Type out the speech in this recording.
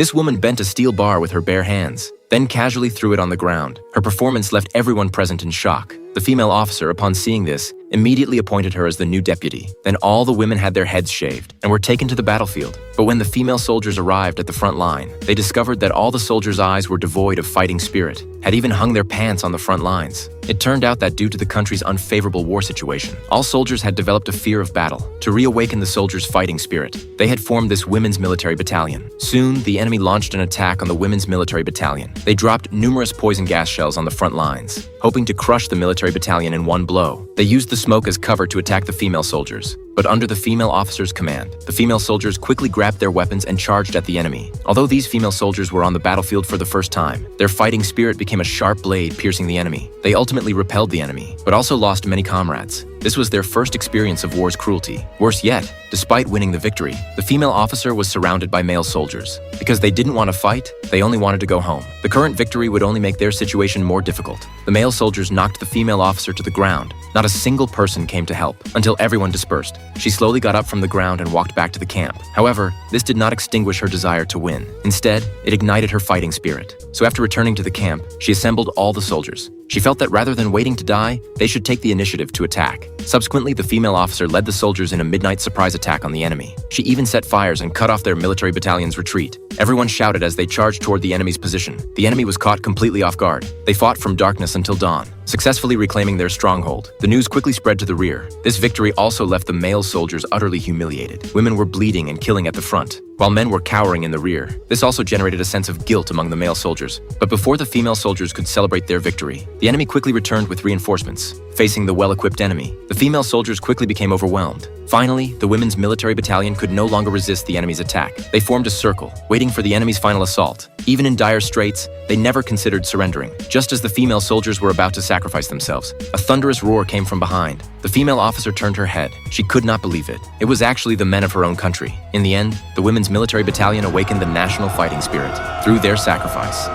This woman bent a steel bar with her bare hands, then casually threw it on the ground. Her performance left everyone present in shock. The female officer, upon seeing this, immediately appointed her as the new deputy. Then all the women had their heads shaved and were taken to the battlefield. But when the female soldiers arrived at the front line, they discovered that all the soldiers' eyes were devoid of fighting spirit, had even hung their pants on the front lines. It turned out that due to the country's unfavorable war situation, all soldiers had developed a fear of battle. To reawaken the soldiers' fighting spirit, they had formed this women's military battalion. Soon, the enemy launched an attack on the women's military battalion. They dropped numerous poison gas shells on the front lines, hoping to crush the military battalion in one blow. They used the smoke as cover to attack the female soldiers. But under the female officer's command, the female soldiers quickly grabbed their weapons and charged at the enemy. Although these female soldiers were on the battlefield for the first time, their fighting spirit became a sharp blade piercing the enemy. They ultimately repelled the enemy, but also lost many comrades. This was their first experience of war's cruelty. Worse yet, despite winning the victory, the female officer was surrounded by male soldiers. Because they didn't want to fight, they only wanted to go home. The current victory would only make their situation more difficult. The male soldiers knocked the female officer to the ground. Not a single person came to help, until everyone dispersed. She slowly got up from the ground and walked back to the camp. However, this did not extinguish her desire to win. Instead, it ignited her fighting spirit. So after returning to the camp, she assembled all the soldiers. She felt that rather than waiting to die, they should take the initiative to attack. Subsequently, the female officer led the soldiers in a midnight surprise attack on the enemy. She even set fires and cut off their military battalion's retreat. Everyone shouted as they charged toward the enemy's position. The enemy was caught completely off guard. They fought from darkness until dawn, successfully reclaiming their stronghold. The news quickly spread to the rear. This victory also left the male soldiers utterly humiliated. Women were bleeding and killing at the front, while men were cowering in the rear. This also generated a sense of guilt among the male soldiers. But before the female soldiers could celebrate their victory, the enemy quickly returned with reinforcements. Facing the well-equipped enemy, the female soldiers quickly became overwhelmed. Finally, the women's military battalion could no longer resist the enemy's attack. They formed a circle, waiting for the enemy's final assault. Even in dire straits, they never considered surrendering. Just as the female soldiers were about to sacrifice themselves, a thunderous roar came from behind. The female officer turned her head. She could not believe it. It was actually the men of her own country. In the end, the women's military battalion awakened the national fighting spirit through their sacrifice.